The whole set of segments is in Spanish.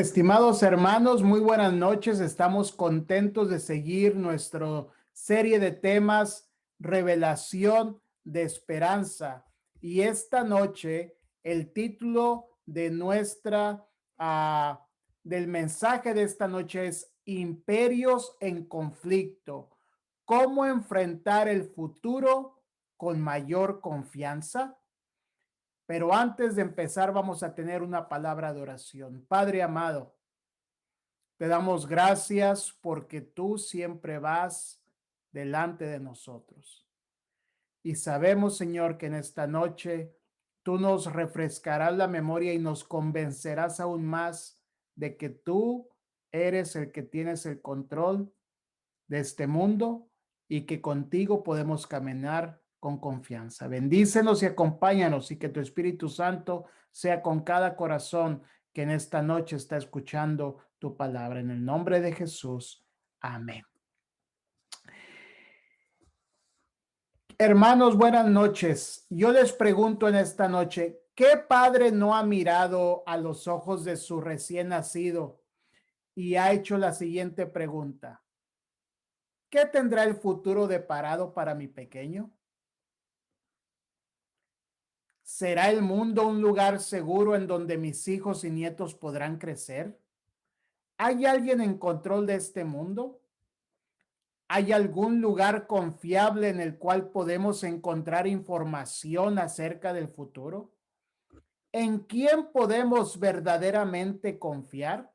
Estimados hermanos, muy buenas noches. Estamos contentos de seguir nuestra serie de temas, Revelación de Esperanza. Y esta noche, el título de del mensaje de esta noche es Imperios en conflicto. ¿Cómo enfrentar el futuro con mayor confianza? Pero antes de empezar, vamos a tener una palabra de oración. Padre amado, te damos gracias porque tú siempre vas delante de nosotros. Y sabemos, Señor, que en esta noche tú nos refrescarás la memoria y nos convencerás aún más de que tú eres el que tienes el control de este mundo y que contigo podemos caminar con confianza. Bendícenos y acompáñanos y que tu Espíritu Santo sea con cada corazón que en esta noche está escuchando tu palabra. En el nombre de Jesús. Amén. Hermanos, buenas noches. Yo les pregunto en esta noche, ¿qué padre no ha mirado a los ojos de su recién nacido y ha hecho la siguiente pregunta? ¿Qué tendrá el futuro deparado para mi pequeño? ¿Será el mundo un lugar seguro en donde mis hijos y nietos podrán crecer? ¿Hay alguien en control de este mundo? ¿Hay algún lugar confiable en el cual podemos encontrar información acerca del futuro? ¿En quién podemos verdaderamente confiar?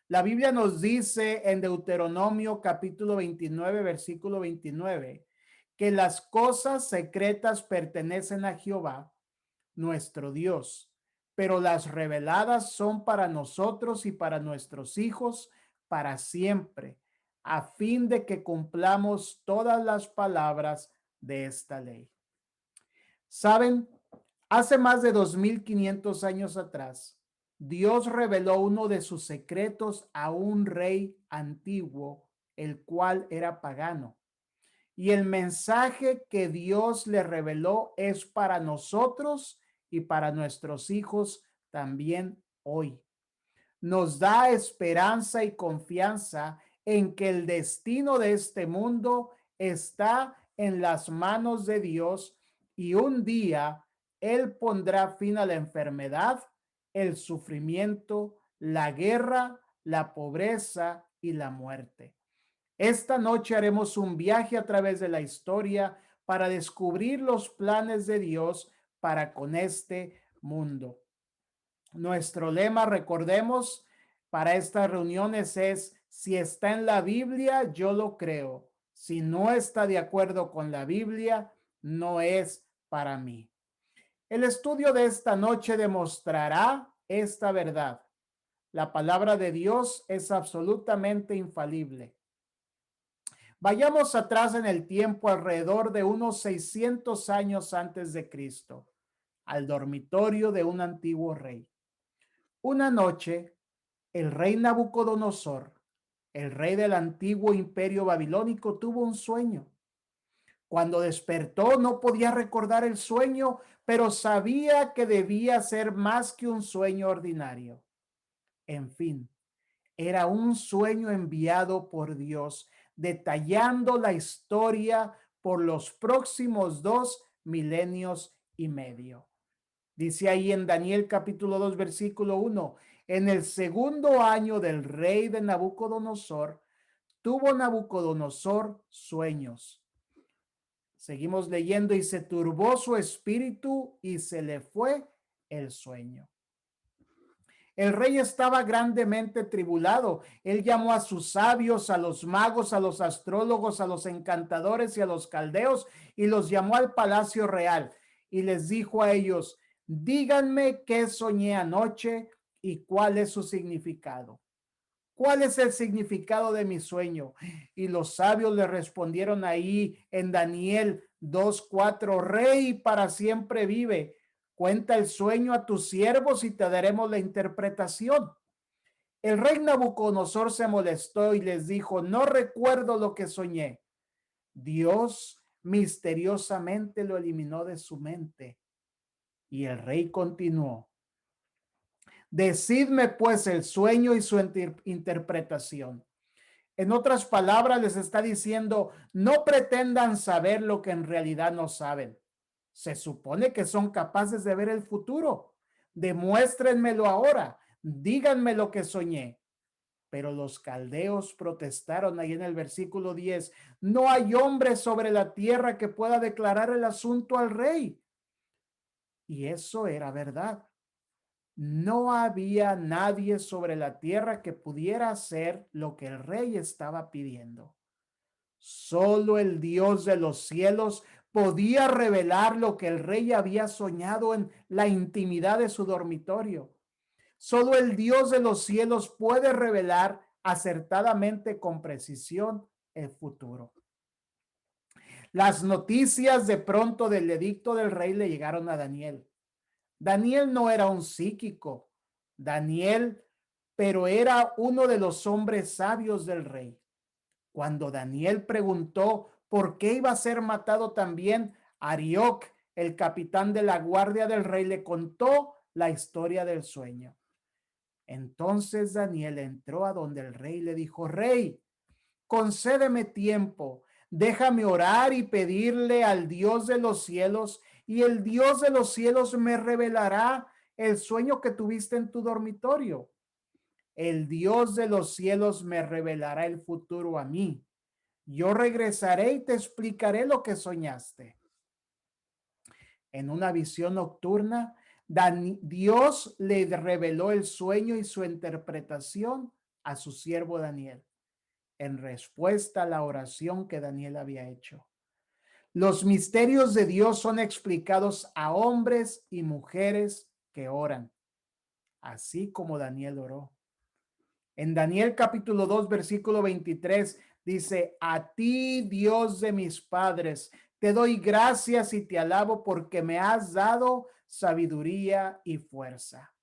La Biblia nos dice en Deuteronomio capítulo 29, versículo 29, que las cosas secretas pertenecen a Jehová, nuestro Dios, pero las reveladas son para nosotros y para nuestros hijos para siempre, a fin de que cumplamos todas las palabras de esta ley. ¿Saben? Hace más de 2500 años atrás, Dios reveló uno de sus secretos a un rey antiguo, el cual era pagano. Y el mensaje que Dios le reveló es para nosotros y para nuestros hijos también hoy. Nos da esperanza y confianza en que el destino de este mundo está en las manos de Dios y un día Él pondrá fin a la enfermedad, el sufrimiento, la guerra, la pobreza y la muerte. Esta noche haremos un viaje a través de la historia para descubrir los planes de Dios para con este mundo. Nuestro lema, recordemos, para estas reuniones es: si está en la Biblia, yo lo creo. Si no está de acuerdo con la Biblia, no es para mí. El estudio de esta noche demostrará esta verdad. La palabra de Dios es absolutamente infalible. Vayamos atrás en el tiempo, alrededor de unos 600 años antes de Cristo, al dormitorio de un antiguo rey. Una noche, el rey Nabucodonosor, el rey del antiguo imperio babilónico, tuvo un sueño. Cuando despertó, no podía recordar el sueño, pero sabía que debía ser más que un sueño ordinario. En fin, era un sueño enviado por Dios, detallando la historia por los próximos 2,5 milenios. Dice ahí en Daniel capítulo 2, versículo 1, en el segundo año del rey de Nabucodonosor, tuvo Nabucodonosor sueños. Seguimos leyendo, y se turbó su espíritu y se le fue el sueño. El rey estaba grandemente tribulado. Él llamó a sus sabios, a los magos, a los astrólogos, a los encantadores y a los caldeos, y los llamó al palacio real y les dijo a ellos: díganme qué soñé anoche y cuál es su significado. ¿Cuál es el significado de mi sueño? Y los sabios le respondieron ahí en Daniel 2:4, Rey para siempre vive. Cuenta el sueño a tus siervos y te daremos la interpretación. El rey Nabucodonosor se molestó y les dijo: no recuerdo lo que soñé. Dios misteriosamente lo eliminó de su mente. Y el rey continuó: Decidme pues el sueño y su interpretación. En otras palabras, les está diciendo, no pretendan saber lo que en realidad no saben. Se supone que son capaces de ver el futuro. Demuéstrenmelo ahora. Díganme lo que soñé. Pero los caldeos protestaron ahí en el versículo 10. No hay hombre sobre la tierra que pueda declarar el asunto al rey. Y eso era verdad. No había nadie sobre la tierra que pudiera hacer lo que el rey estaba pidiendo. Solo el Dios de los cielos podía revelar lo que el rey había soñado en la intimidad de su dormitorio. Solo el Dios de los cielos puede revelar acertadamente con precisión el futuro. Las noticias de pronto del edicto del rey le llegaron a Daniel. Daniel no era un psíquico, Daniel, pero era uno de los hombres sabios del rey. Cuando Daniel preguntó por qué iba a ser matado también, Arioc, el capitán de la guardia del rey, le contó la historia del sueño. Entonces Daniel entró a donde el rey le dijo: Rey, concédeme tiempo, déjame orar y pedirle al Dios de los cielos, y el Dios de los cielos me revelará el sueño que tuviste en tu dormitorio. El Dios de los cielos me revelará el futuro a mí. Yo regresaré y te explicaré lo que soñaste. En una visión nocturna, Dios le reveló el sueño y su interpretación a su siervo Daniel, en respuesta a la oración que Daniel había hecho. Los misterios de Dios son explicados a hombres y mujeres que oran, así como Daniel oró. En Daniel capítulo 2, versículo 23, dice: a ti, Dios de mis padres, te doy gracias y te alabo porque me has dado sabiduría y fuerza.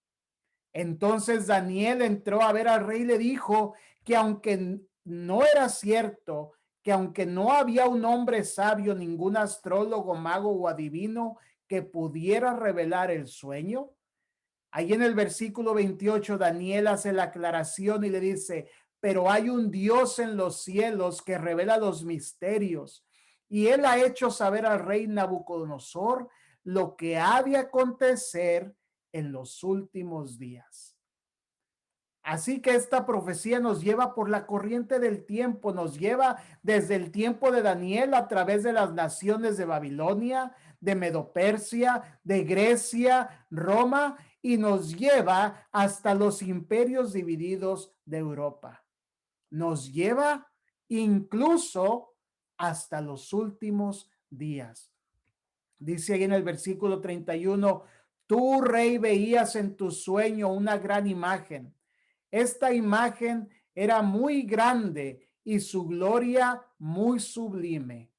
Entonces Daniel entró a ver al rey y le dijo que aunque no era cierto, que aunque no había un hombre sabio, ningún astrólogo, mago o adivino que pudiera revelar el sueño, ahí en el versículo 28, Daniel hace la aclaración y le dice: pero hay un Dios en los cielos que revela los misterios, y él ha hecho saber al rey Nabucodonosor lo que ha de acontecer en los últimos días. Así que esta profecía nos lleva por la corriente del tiempo, nos lleva desde el tiempo de Daniel a través de las naciones de Babilonia, de Medopersia, de Grecia, Roma, y nos lleva hasta los imperios divididos de Europa. Nos lleva incluso hasta los últimos días. Dice ahí en el versículo 31, tú, rey, veías en tu sueño una gran imagen. Esta imagen era muy grande y su gloria muy sublime.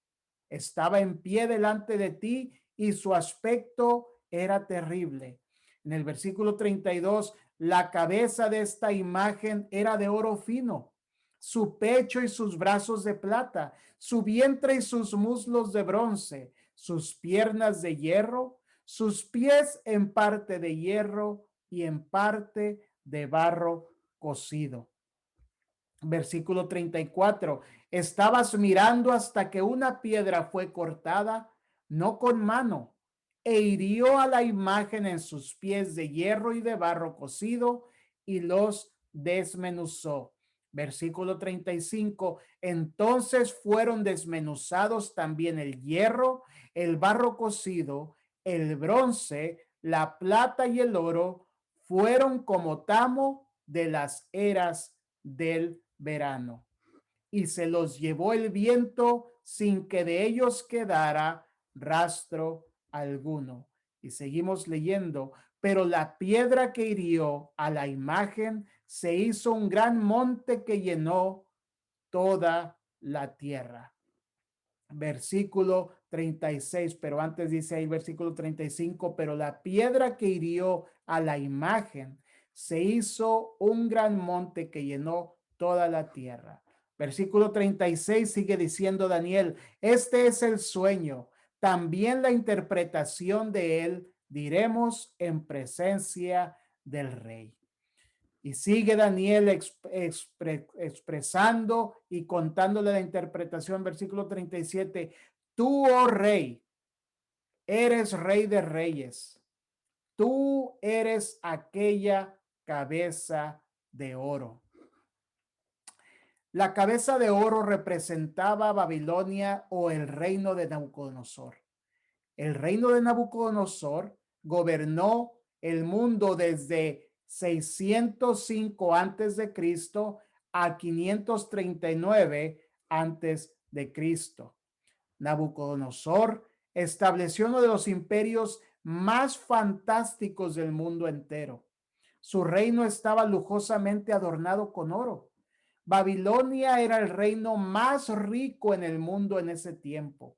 Estaba en pie delante de ti y su aspecto era terrible. En el versículo 32, la cabeza de esta imagen era de oro fino, su pecho y sus brazos de plata, su vientre y sus muslos de bronce, sus piernas de hierro, sus pies en parte de hierro y en parte de barro cocido. Versículo 34. Estabas mirando hasta que una piedra fue cortada, no con mano, e hirió a la imagen en sus pies de hierro y de barro cocido y los desmenuzó. Versículo 35. Entonces fueron desmenuzados también el hierro, el barro cocido, el bronce, la plata y el oro, fueron como tamo de las eras del verano. Y se los llevó el viento sin que de ellos quedara rastro alguno. Y seguimos leyendo, pero la piedra que hirió a la imagen se hizo un gran monte que llenó toda la tierra. Versículo 36, pero antes dice ahí versículo 35, pero la piedra que hirió a la imagen se hizo un gran monte que llenó toda la tierra. Versículo 36 sigue diciendo Daniel, este es el sueño, también la interpretación de él diremos en presencia del rey. Y sigue Daniel expresando y contándole la interpretación, versículo 37. Tú, oh rey, eres rey de reyes. Tú eres aquella cabeza de oro. La cabeza de oro representaba a Babilonia o el reino de Nabucodonosor. El reino de Nabucodonosor gobernó el mundo desde 605 antes de Cristo a 539 antes de Cristo. Nabucodonosor estableció uno de los imperios más fantásticos del mundo entero. Su reino estaba lujosamente adornado con oro. Babilonia era el reino más rico en el mundo en ese tiempo.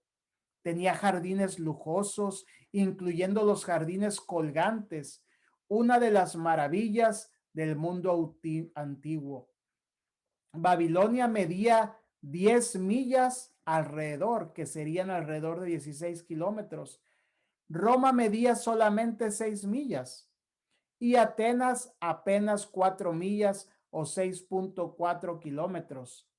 Tenía jardines lujosos, incluyendo los jardines colgantes, una de las maravillas del mundo antiguo. Babilonia medía 10 millas alrededor, que serían alrededor de 16 kilómetros. Roma medía solamente 6 millas y Atenas apenas 4 millas o 6.4 kilómetros.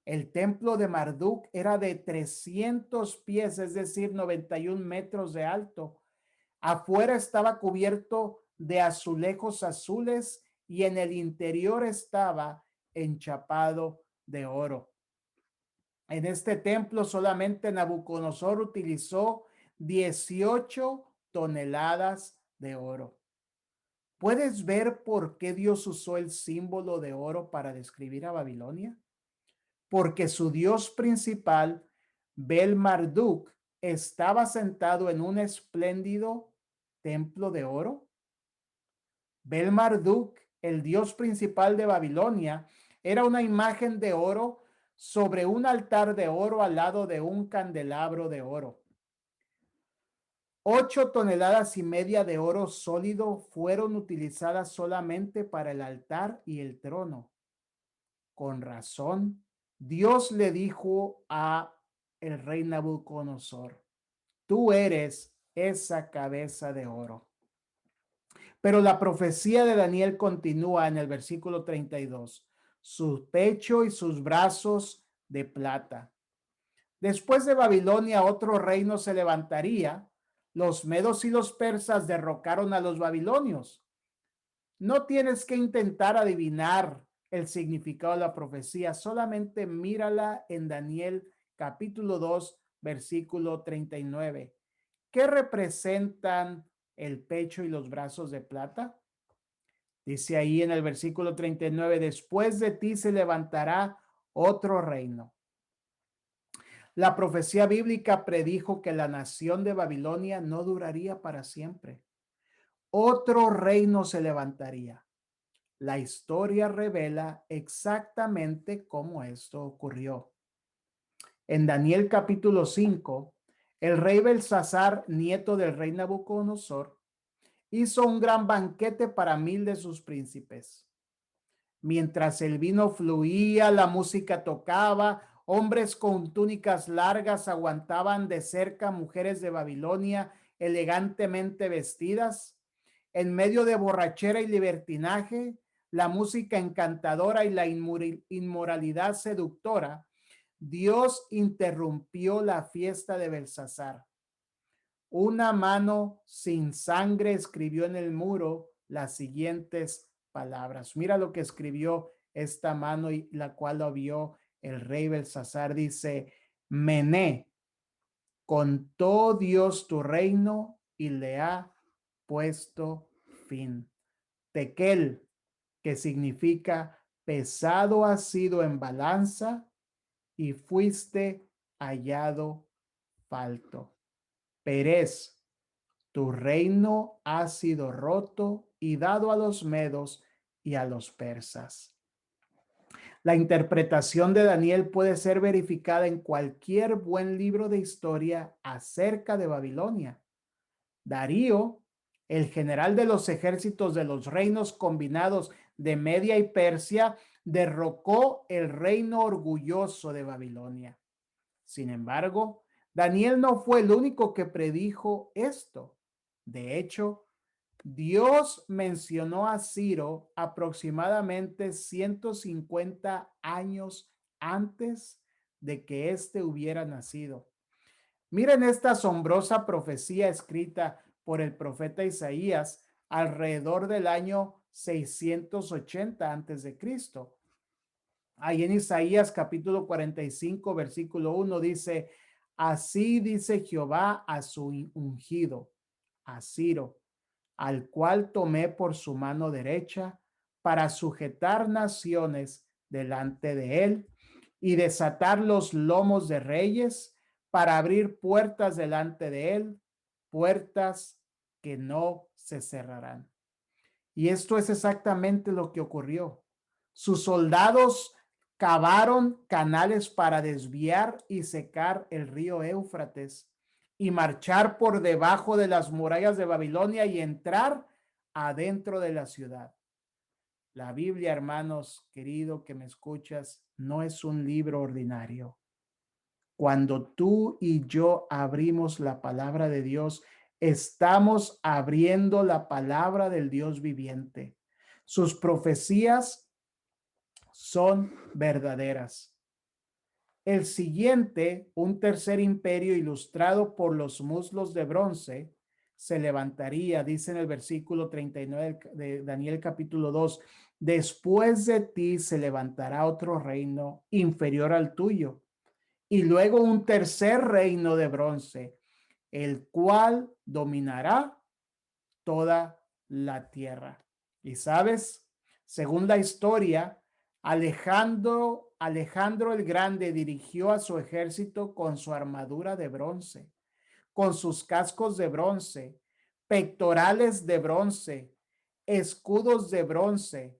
El templo de Marduk era de 300 pies, es decir, 91 metros de alto. Afuera estaba cubierto de azulejos azules y en el interior estaba enchapado de oro. En este templo solamente Nabucodonosor utilizó 18 toneladas de oro. ¿Puedes ver por qué Dios usó el símbolo de oro para describir a Babilonia? Porque su dios principal, Bel-Marduk, estaba sentado en un espléndido templo de oro. Bel-Marduk, el dios principal de Babilonia, era una imagen de oro sobre un altar de oro al lado de un candelabro de oro. 8 toneladas y media de oro sólido fueron utilizadas solamente para el altar y el trono. Con razón, Dios le dijo a el rey Nabucodonosor: tú eres esa cabeza de oro. Pero la profecía de Daniel continúa en el versículo 32. Su pecho y sus brazos de plata. Después de Babilonia, otro reino se levantaría. Los medos y los persas derrocaron a los babilonios. No tienes que intentar adivinar el significado de la profecía, solamente mírala en Daniel capítulo 2, versículo 39. ¿Qué representan el pecho y los brazos de plata? Dice ahí en el versículo 39, después de ti se levantará otro reino. La profecía bíblica predijo que la nación de Babilonia no duraría para siempre. Otro reino se levantaría. La historia revela exactamente cómo esto ocurrió. En Daniel capítulo 5, el rey Belsasar, nieto del rey Nabucodonosor, hizo un gran banquete para 1000 de sus príncipes. Mientras el vino fluía, la música tocaba, hombres con túnicas largas aguantaban de cerca mujeres de Babilonia elegantemente vestidas. En medio de borrachera y libertinaje, la música encantadora y la inmoralidad seductora, Dios interrumpió la fiesta de Belsasar. Una mano sin sangre escribió en el muro las siguientes palabras. Mira lo que escribió esta mano y la cual lo vio el rey Belsasar. Dice: Mené, contó Dios tu reino y le ha puesto fin. Tekel, que significa pesado has sido en balanza y fuiste hallado falto. Perez, tu reino ha sido roto y dado a los medos y a los persas. La interpretación de Daniel puede ser verificada en cualquier buen libro de historia acerca de Babilonia. Darío, el general de los ejércitos de los reinos combinados de Media y Persia, derrocó el reino orgulloso de Babilonia. Sin embargo, Daniel no fue el único que predijo esto. De hecho, Dios mencionó a Ciro aproximadamente 150 años antes de que éste hubiera nacido. Miren esta asombrosa profecía escrita por el profeta Isaías alrededor del año 680 antes de Cristo. Ahí en Isaías capítulo 45, versículo 1 dice, así dice Jehová a su ungido, a Ciro, al cual tomé por su mano derecha para sujetar naciones delante de él y desatar los lomos de reyes para abrir puertas delante de él, puertas que no se cerrarán. Y esto es exactamente lo que ocurrió. Sus soldados cavaron canales para desviar y secar el río Éufrates y marchar por debajo de las murallas de Babilonia y entrar adentro de la ciudad. La Biblia, hermanos, querido que me escuchas, no es un libro ordinario. Cuando tú y yo abrimos la palabra de Dios, estamos abriendo la palabra del Dios viviente. Sus profecías son verdaderas. El siguiente, un tercer imperio ilustrado por los muslos de bronce, se levantaría, dice en el versículo 39 de Daniel capítulo 2, después de ti se levantará otro reino inferior al tuyo, y luego un tercer reino de bronce, el cual dominará toda la tierra. Y sabes, según la historia, Alejandro el Grande dirigió a su ejército con su armadura de bronce, con sus cascos de bronce, pectorales de bronce, escudos de bronce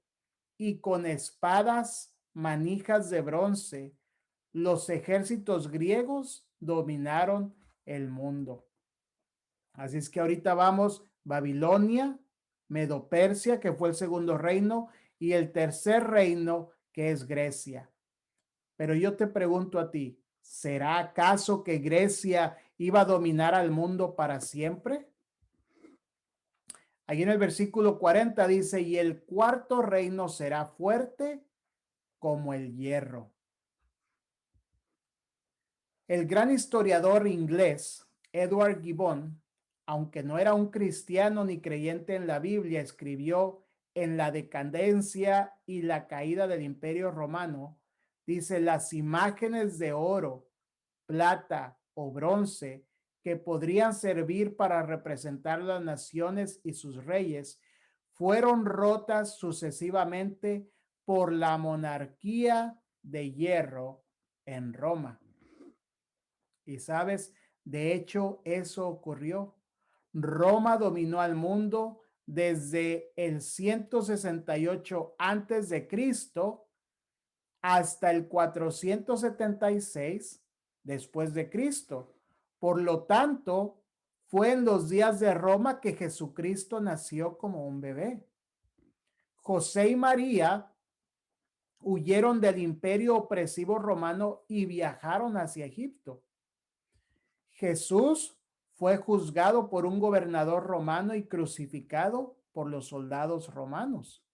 y con espadas, manijas de bronce. Los ejércitos griegos dominaron el mundo. Así es que ahorita vamos Babilonia, Medo-Persia, que fue el segundo reino, y el tercer reino, que es Grecia. Pero yo te pregunto a ti, ¿será acaso que Grecia iba a dominar al mundo para siempre? Allí en el versículo 40 dice, y el cuarto reino será fuerte como el hierro. El gran historiador inglés Edward Gibbon, aunque no era un cristiano ni creyente en la Biblia, escribió en la decadencia y la caída del Imperio Romano, dice, las imágenes de oro, plata o bronce que podrían servir para representar las naciones y sus reyes fueron rotas sucesivamente por la monarquía de hierro en Roma. Y sabes, de hecho, eso ocurrió. Roma dominó al mundo desde el 168 antes de Cristo hasta el 476 después de Cristo. Por lo tanto, fue en los días de Roma que Jesucristo nació como un bebé. José y María huyeron del imperio opresivo romano y viajaron hacia Egipto. Jesús fue juzgado por un gobernador romano y crucificado por los soldados romanos.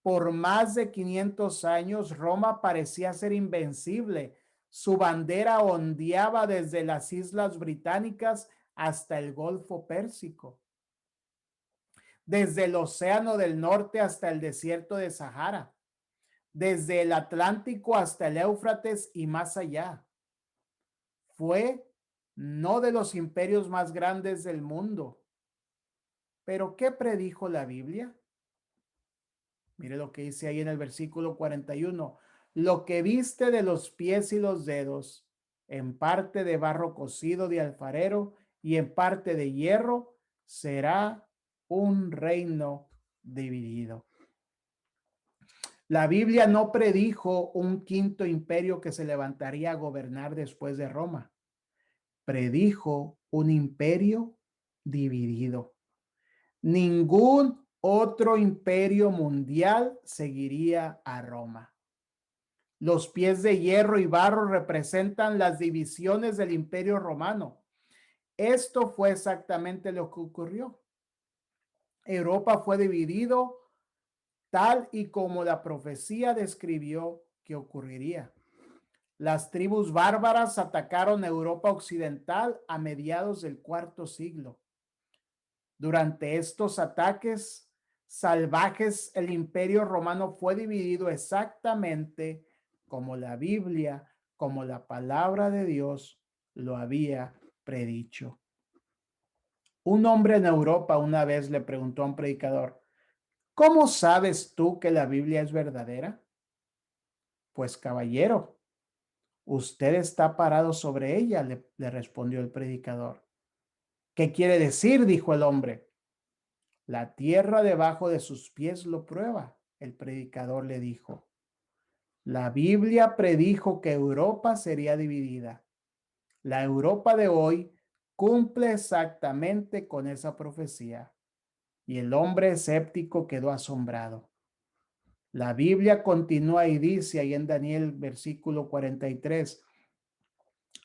Por más de 500 años, Roma parecía ser invencible. Su bandera ondeaba desde las Islas Británicas hasta el Golfo Pérsico, desde el Océano del Norte hasta el desierto de Sahara, desde el Atlántico hasta el Éufrates y más allá. Fue no de los imperios más grandes del mundo. Pero ¿qué predijo la Biblia? Mire lo que dice ahí en el versículo 41. Lo que viste de los pies y los dedos, en parte de barro cocido de alfarero y en parte de hierro, será un reino dividido. La Biblia no predijo un quinto imperio que se levantaría a gobernar después de Roma. Predijo un imperio dividido. Ningún otro imperio mundial seguiría a Roma. Los pies de hierro y barro representan las divisiones del imperio romano. Esto fue exactamente lo que ocurrió. Europa fue dividido tal y como la profecía describió que ocurriría. Las tribus bárbaras atacaron Europa occidental a mediados del cuarto siglo. Durante estos ataques salvajes, el imperio romano fue dividido exactamente como la Biblia, como la palabra de Dios lo había predicho. Un hombre en Europa una vez le preguntó a un predicador: ¿cómo sabes tú que la Biblia es verdadera? Pues caballero, usted está parado sobre ella, le respondió el predicador. ¿Qué quiere decir? Dijo el hombre. La tierra debajo de sus pies lo prueba, el predicador le dijo. La Biblia predijo que Europa sería dividida. La Europa de hoy cumple exactamente con esa profecía. Y el hombre escéptico quedó asombrado. La Biblia continúa y dice ahí en Daniel versículo 43,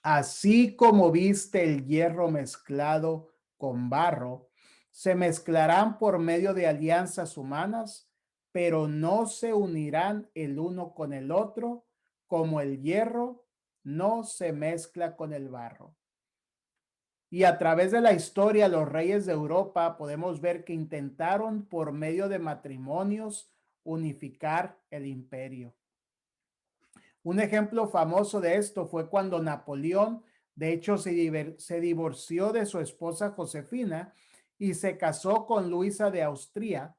así como viste el hierro mezclado con barro, se mezclarán por medio de alianzas humanas, pero no se unirán el uno con el otro, como el hierro no se mezcla con el barro. Y a través de la historia, los reyes de Europa podemos ver que intentaron por medio de matrimonios unificar el imperio. Un ejemplo famoso de esto fue cuando Napoleón, de hecho, se divorció de su esposa Josefina y se casó con Luisa de Austria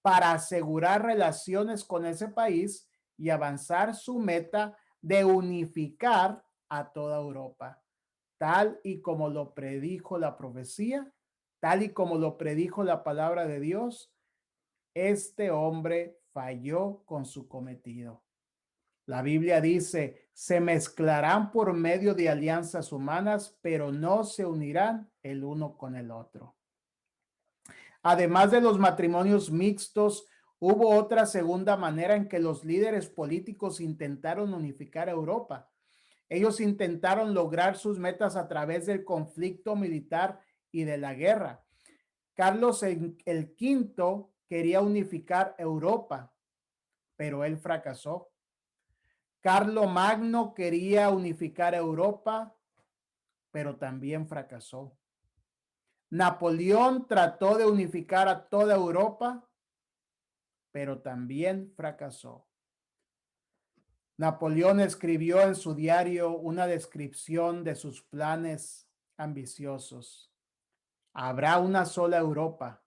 para asegurar relaciones con ese país y avanzar su meta de unificar a toda Europa, tal y como lo predijo la profecía, tal y como lo predijo la palabra de Dios. Este hombre falló con su cometido. La Biblia dice, se mezclarán por medio de alianzas humanas, pero no se unirán el uno con el otro. Además de los matrimonios mixtos, hubo otra segunda manera en que los líderes políticos intentaron unificar Europa. Ellos intentaron lograr sus metas a través del conflicto militar y de la guerra. Carlos el Quinto quería unificar Europa, pero él fracasó. Carlo Magno quería unificar Europa, pero también fracasó. Napoleón trató de unificar a toda Europa, pero también fracasó. Napoleón escribió en su diario una descripción de sus planes ambiciosos. Habrá una sola Europa,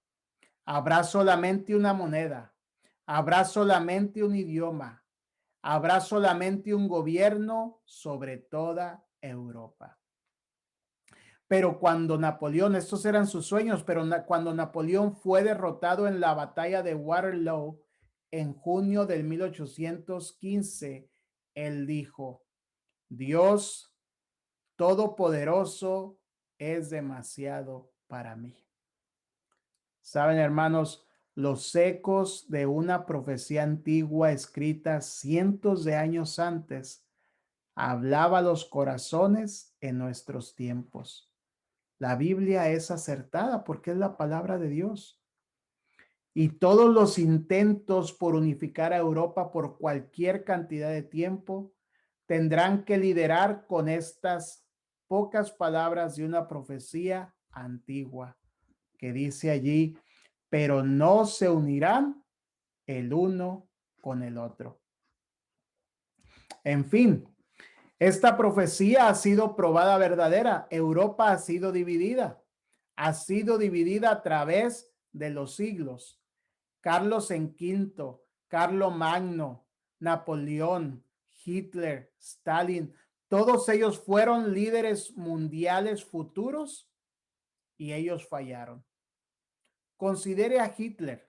habrá solamente una moneda, habrá solamente un idioma, habrá solamente un gobierno sobre toda Europa. Pero cuando Napoleón, estos eran sus sueños, pero cuando Napoleón fue derrotado en la batalla de Waterloo en junio del 1815, él dijo, Dios Todopoderoso es demasiado para mí. Saben, hermanos, los ecos de una profecía antigua escrita cientos de años antes hablaba a los corazones en nuestros tiempos. La Biblia es acertada porque es la palabra de Dios. Y todos los intentos por unificar a Europa por cualquier cantidad de tiempo tendrán que liderar con estas pocas palabras de una profecía antigua que dice allí, pero no se unirán el uno con el otro. En fin, esta profecía ha sido probada verdadera. Europa ha sido dividida a través de los siglos. Carlos en Quinto, Carlo Magno, Napoleón, Hitler, Stalin, todos ellos fueron líderes mundiales futuros y ellos fallaron. Considere a Hitler.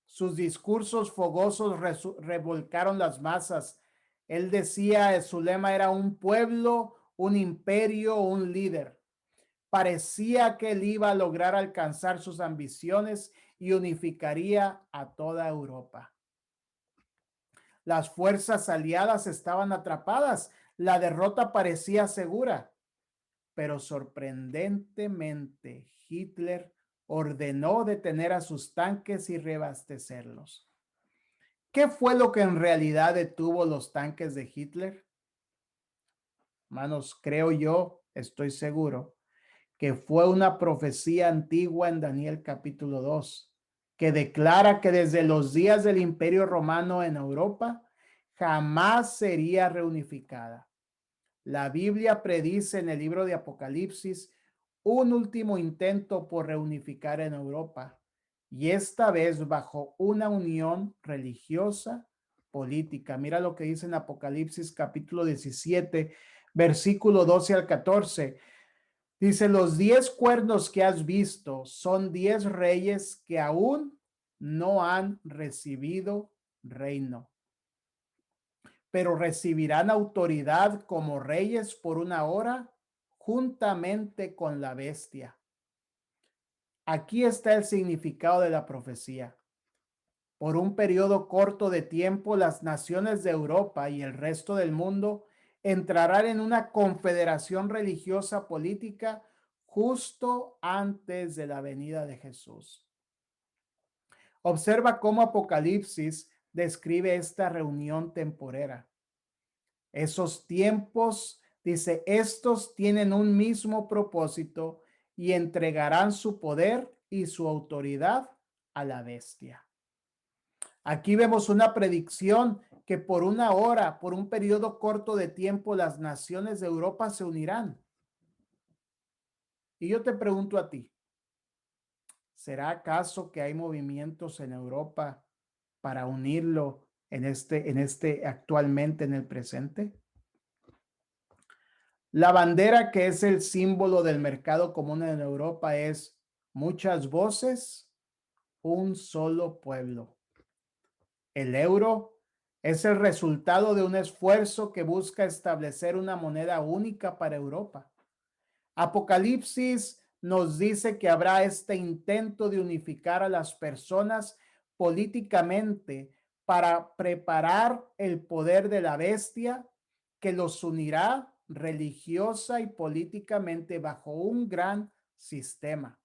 Sus discursos fogosos revolcaron las masas. Él decía, su lema era un pueblo, un imperio, un líder. Parecía que él iba a lograr alcanzar sus ambiciones y unificaría a toda Europa. Las fuerzas aliadas estaban atrapadas. La derrota parecía segura, pero sorprendentemente Hitler ordenó detener a sus tanques y reabastecerlos. ¿Qué fue lo que en realidad detuvo los tanques de Hitler? Hermanos, creo yo, estoy seguro, que fue una profecía antigua en Daniel capítulo 2, que declara que desde los días del Imperio Romano en Europa jamás sería reunificada. La Biblia predice en el libro de Apocalipsis un último intento por reunificar en Europa, y esta vez bajo una unión religiosa política. Mira lo que dice en Apocalipsis capítulo 17, versículo 12 al 14. Dice, los 10 cuernos que has visto son 10 reyes que aún no han recibido reino, pero recibirán autoridad como reyes por una hora juntamente con la bestia. Aquí está el significado de la profecía. Por un periodo corto de tiempo, las naciones de Europa y el resto del mundo entrarán en una confederación religiosa política justo antes de la venida de Jesús. Observa cómo Apocalipsis describe esta reunión temporera. Esos tiempos, dice, estos tienen un mismo propósito y entregarán su poder y su autoridad a la bestia. Aquí vemos una predicción que por una hora, por un periodo corto de tiempo, las naciones de Europa se unirán. Y yo te pregunto a ti, ¿será acaso que hay movimientos en Europa para unirlo en este actualmente en el presente? La bandera, que es el símbolo del mercado común en Europa, es muchas voces, un solo pueblo. El euro es el resultado de un esfuerzo que busca establecer una moneda única para Europa. Apocalipsis nos dice que habrá este intento de unificar a las personas políticamente para preparar el poder de la bestia que los unirá religiosa y políticamente bajo un gran sistema.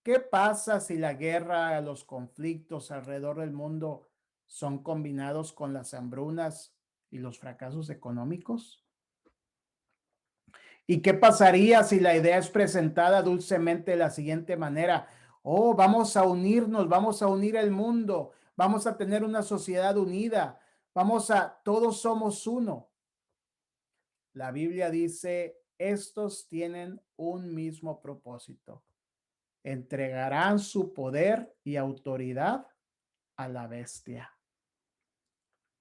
¿Qué pasa si la guerra, los conflictos alrededor del mundo son combinados con las hambrunas y los fracasos económicos? ¿Y qué pasaría si la idea es presentada dulcemente de la siguiente manera? Oh, vamos a unirnos, vamos a unir el mundo, vamos a tener una sociedad unida, todos somos uno. La Biblia dice, estos tienen un mismo propósito. Entregarán su poder y autoridad a la bestia.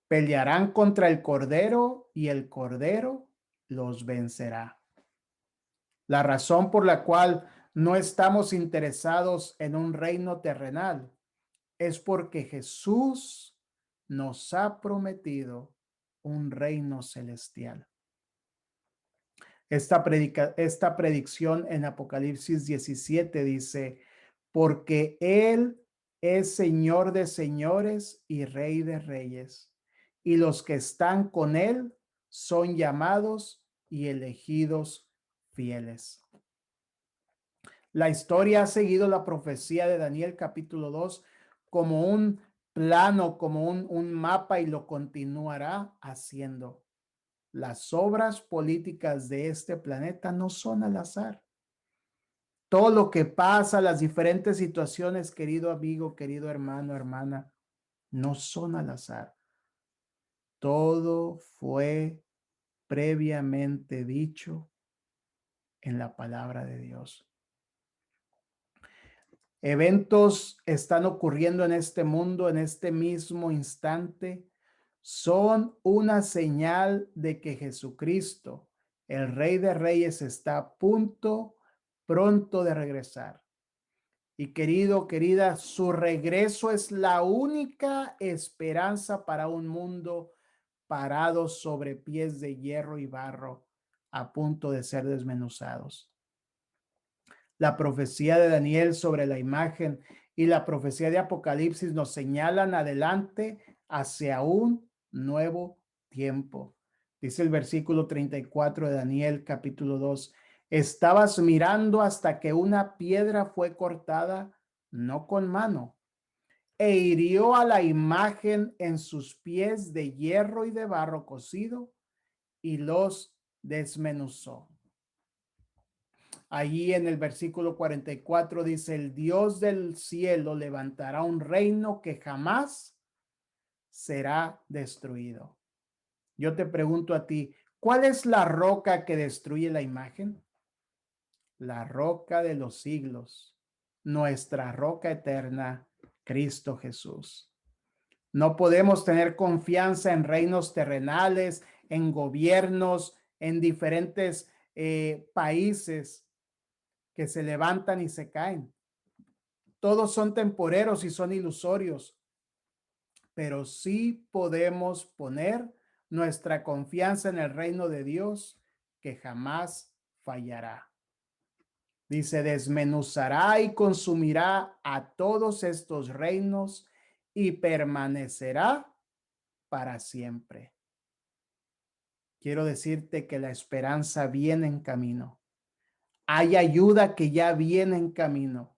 Pelearán contra el Cordero y el Cordero los vencerá. La razón por la cual no estamos interesados en un reino terrenal es porque Jesús nos ha prometido un reino celestial. Esta predicción en Apocalipsis 17 dice, porque Él es Señor de señores y Rey de reyes, y los que están con Él son llamados y elegidos fieles. La historia ha seguido la profecía de Daniel capítulo 2 como un plano, como un mapa, y lo continuará haciendo. Las obras políticas de este planeta no son al azar. Todo lo que pasa, las diferentes situaciones, querido amigo, querido hermano, hermana, no son al azar. Todo fue previamente dicho en la palabra de Dios. Eventos están ocurriendo en este mundo en este mismo instante. Son una señal de que Jesucristo, el Rey de Reyes, está a punto, pronto de regresar. Y querido, querida, su regreso es la única esperanza para un mundo parado sobre pies de hierro y barro, a punto de ser desmenuzados. La profecía de Daniel sobre la imagen y la profecía de Apocalipsis nos señalan adelante hacia un nuevo tiempo. Dice el versículo 34 de Daniel capítulo 2, Estabas mirando hasta que una piedra fue cortada, no con mano, e hirió a la imagen en sus pies de hierro y de barro cocido y los desmenuzó. Allí en el versículo 44 dice, el Dios del cielo levantará un reino que jamás será destruido. Yo te pregunto a ti, ¿cuál es la roca que destruye la imagen? La roca de los siglos, nuestra roca eterna, Cristo Jesús. No podemos tener confianza en reinos terrenales, en gobiernos, en diferentes países que se levantan y se caen. Todos son temporeros y son ilusorios, pero sí podemos poner nuestra confianza en el reino de Dios que jamás fallará. Dice, desmenuzará y consumirá a todos estos reinos y permanecerá para siempre. Quiero decirte que la esperanza viene en camino. Hay ayuda que ya viene en camino.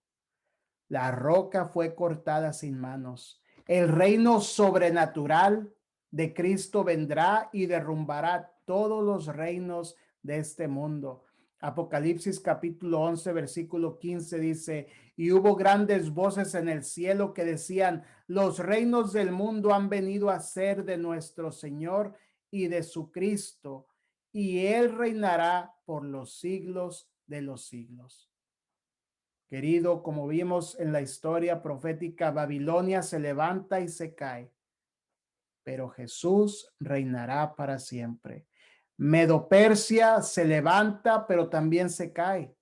La roca fue cortada sin manos. El reino sobrenatural de Cristo vendrá y derrumbará todos los reinos de este mundo. Apocalipsis capítulo 11, versículo 15 dice, y hubo grandes voces en el cielo que decían, los reinos del mundo han venido a ser de nuestro Señor y de su Cristo, y él reinará por los siglos de los siglos. Querido, como vimos en la historia profética, Babilonia se levanta y se cae, pero Jesús reinará para siempre. Medo-Persia se levanta, pero también se cae,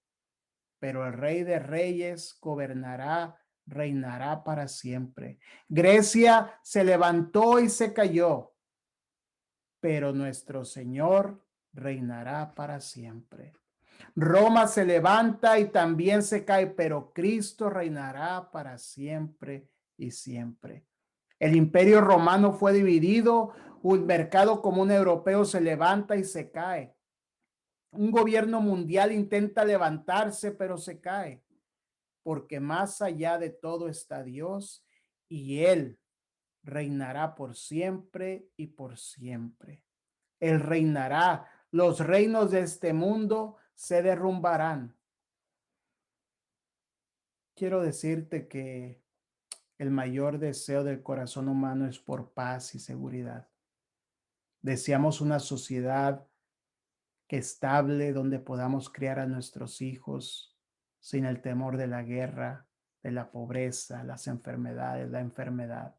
pero el Rey de Reyes gobernará, reinará para siempre. Grecia se levantó y se cayó, pero nuestro Señor reinará para siempre. Roma se levanta y también se cae, pero Cristo reinará para siempre y siempre. El imperio romano fue dividido, un mercado común europeo se levanta y se cae. Un gobierno mundial intenta levantarse, pero se cae, porque más allá de todo está Dios y Él reinará por siempre y por siempre. Él reinará. Los reinos de este mundo se derrumbarán. Quiero decirte que el mayor deseo del corazón humano es por paz y seguridad. Deseamos una sociedad que estable, donde podamos criar a nuestros hijos sin el temor de la guerra, de la pobreza, las enfermedades, la enfermedad.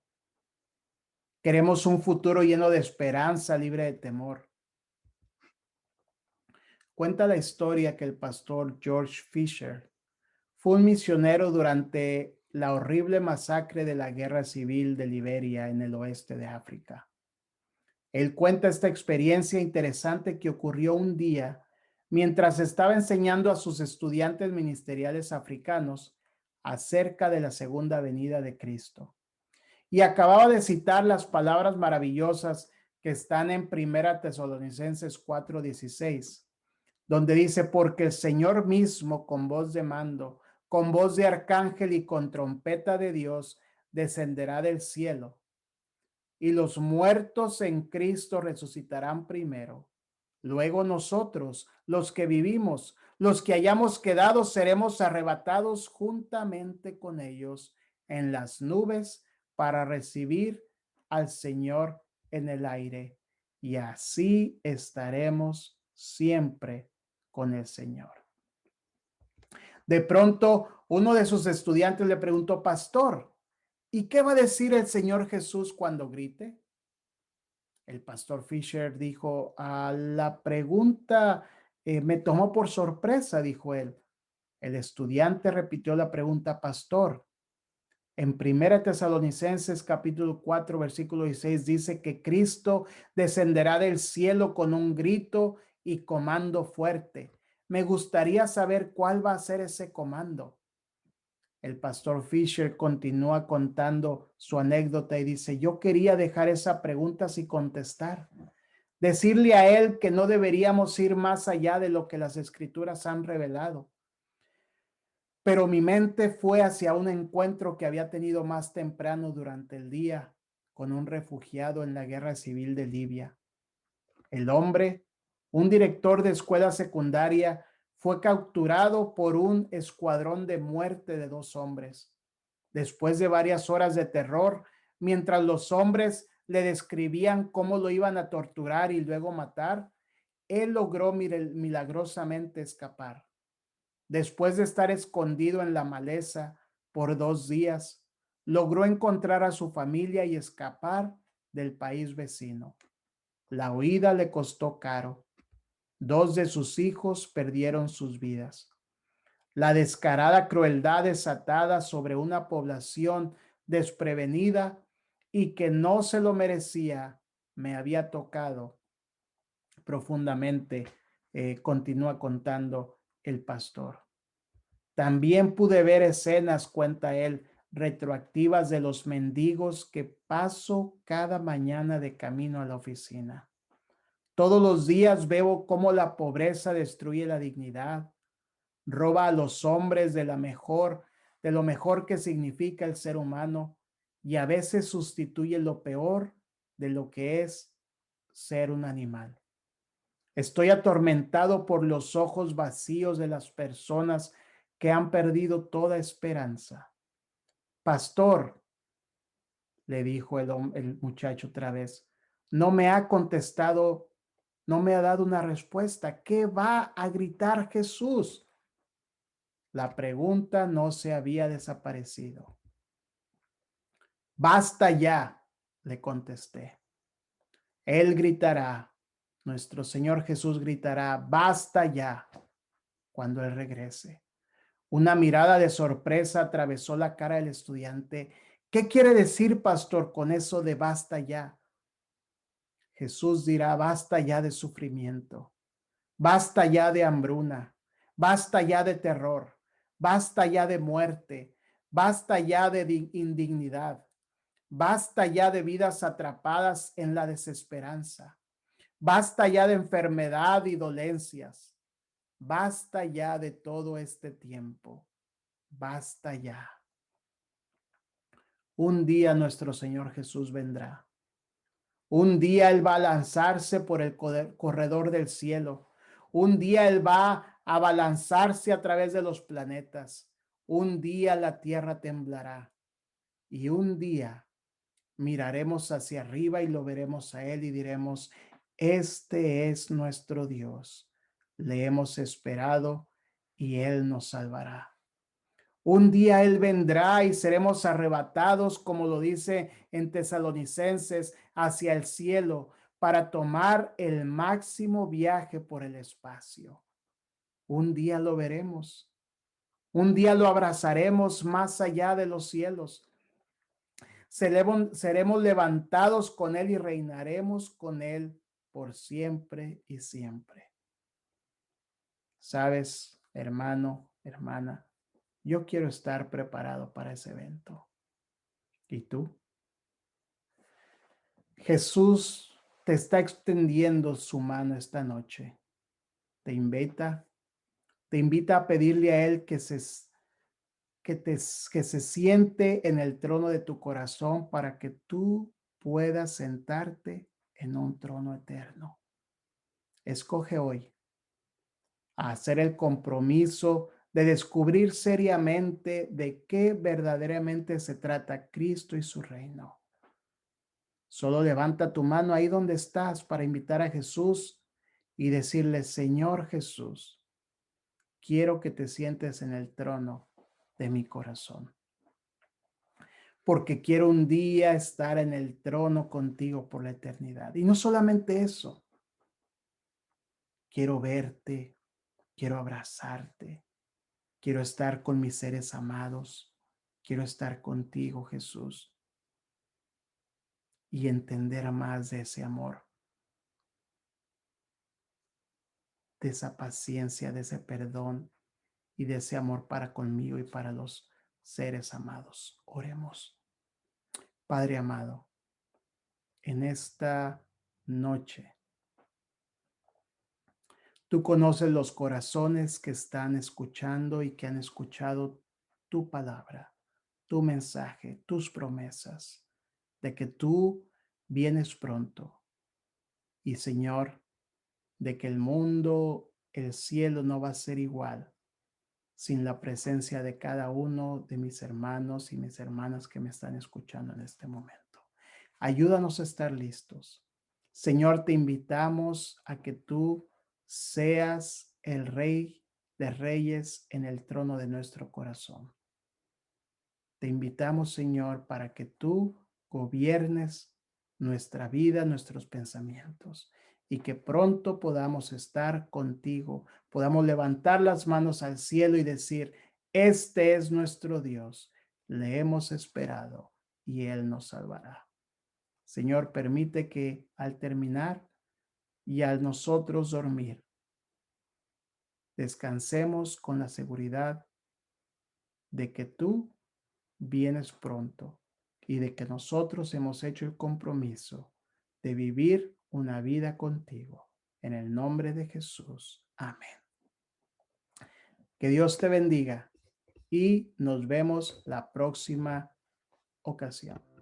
Queremos un futuro lleno de esperanza, libre de temor. Cuenta la historia que el pastor George Fisher fue un misionero durante la horrible masacre de la Guerra Civil de Liberia en el oeste de África. Él cuenta esta experiencia interesante que ocurrió un día mientras estaba enseñando a sus estudiantes ministeriales africanos acerca de la segunda venida de Cristo. Y acababa de citar las palabras maravillosas que están en Primera Tesalonicenses 4:16, donde dice, porque el Señor mismo con voz de mando, con voz de arcángel y con trompeta de Dios, descenderá del cielo, y los muertos en Cristo resucitarán primero. Luego nosotros, los que vivimos, los que hayamos quedado, seremos arrebatados juntamente con ellos en las nubes para recibir al Señor en el aire. Y así estaremos siempre con el Señor. De pronto, uno de sus estudiantes le preguntó, pastor, ¿y qué va a decir el Señor Jesús cuando grite? El pastor Fisher dijo, a la pregunta me tomó por sorpresa, dijo él. El estudiante repitió la pregunta, pastor. En Primera Tesalonicenses capítulo 4, versículo 16 dice que Cristo descenderá del cielo con un grito y comando fuerte. Me gustaría saber cuál va a ser ese comando. El pastor Fisher continúa contando su anécdota y dice, yo quería dejar esa pregunta sin contestar. decirle a él que no deberíamos ir más allá de lo que las escrituras han revelado. Pero mi mente fue hacia un encuentro que había tenido más temprano durante el día con un refugiado en la guerra civil de Libia. El hombre, un director de escuela secundaria, fue capturado por un escuadrón de muerte de 2 hombres. Después de varias horas de terror, mientras los hombres le describían cómo lo iban a torturar y luego matar, él logró milagrosamente escapar. Después de estar escondido en la maleza por 2 días, logró encontrar a su familia y escapar del país vecino. La huida le costó caro. 2 de sus hijos perdieron sus vidas. La descarada crueldad desatada sobre una población desprevenida y que no se lo merecía me había tocado profundamente, continúa contando el pastor. También pude ver escenas, cuenta él, retroactivas de los mendigos que paso cada mañana de camino a la oficina. Todos los días veo cómo la pobreza destruye la dignidad, roba a los hombres de lo mejor que significa el ser humano y a veces sustituye lo peor de lo que es ser un animal. Estoy atormentado por los ojos vacíos de las personas que han perdido toda esperanza. Pastor, le dijo el muchacho otra vez, no me ha contestado, no me ha dado una respuesta. ¿Qué va a gritar Jesús? La pregunta no se había desaparecido. Basta ya, le contesté. Él gritará, nuestro Señor Jesús gritará, basta ya, cuando Él regrese. Una mirada de sorpresa atravesó la cara del estudiante. ¿Qué quiere decir, pastor, con eso de basta ya? Jesús dirá, basta ya de sufrimiento, basta ya de hambruna, basta ya de terror, basta ya de muerte, basta ya de indignidad, basta ya de vidas atrapadas en la desesperanza, basta ya de enfermedad y dolencias, basta ya de todo este tiempo, basta ya. Un día nuestro Señor Jesús vendrá. Un día Él va a lanzarse por el corredor del cielo. Un día Él va a balanzarse a través de los planetas. Un día la tierra temblará. Y un día miraremos hacia arriba y lo veremos a Él y diremos, este es nuestro Dios. Le hemos esperado y Él nos salvará. Un día Él vendrá y seremos arrebatados, como lo dice en Tesalonicenses, hacia el cielo para tomar el máximo viaje por el espacio. Un día lo veremos. Un día lo abrazaremos más allá de los cielos. Seremos levantados con Él y reinaremos con Él por siempre y siempre. ¿Sabes, hermano, hermana? Yo quiero estar preparado para ese evento. ¿Y tú? Jesús te está extendiendo su mano esta noche. Te invita, te invita a pedirle a Él que se siente en el trono de tu corazón para que tú puedas sentarte en un trono eterno. Escoge hoy a hacer el compromiso de descubrir seriamente de qué verdaderamente se trata Cristo y su reino. Solo levanta tu mano ahí donde estás para invitar a Jesús y decirle, Señor Jesús, quiero que te sientes en el trono de mi corazón, porque quiero un día estar en el trono contigo por la eternidad. Y no solamente eso, quiero verte, quiero abrazarte, quiero estar con mis seres amados, quiero estar contigo, Jesús, y entender más de ese amor, de esa paciencia, de ese perdón y de ese amor para conmigo y para los seres amados. Oremos. Padre amado, en esta noche Tú conoces los corazones que están escuchando y que han escuchado tu palabra, tu mensaje, tus promesas de que tú vienes pronto. Y Señor, de que el mundo, el cielo no va a ser igual sin la presencia de cada uno de mis hermanos y mis hermanas que me están escuchando en este momento. Ayúdanos a estar listos. Señor, te invitamos a que tú seas el Rey de Reyes en el trono de nuestro corazón. Te invitamos, Señor, para que tú gobiernes nuestra vida, nuestros pensamientos, y que pronto podamos estar contigo, podamos levantar las manos al cielo y decir, este es nuestro Dios, le hemos esperado y Él nos salvará. Señor, permite que al terminar y al nosotros dormir, descansemos con la seguridad de que tú vienes pronto y de que nosotros hemos hecho el compromiso de vivir una vida contigo. En el nombre de Jesús. Amén. Que Dios te bendiga y nos vemos la próxima ocasión.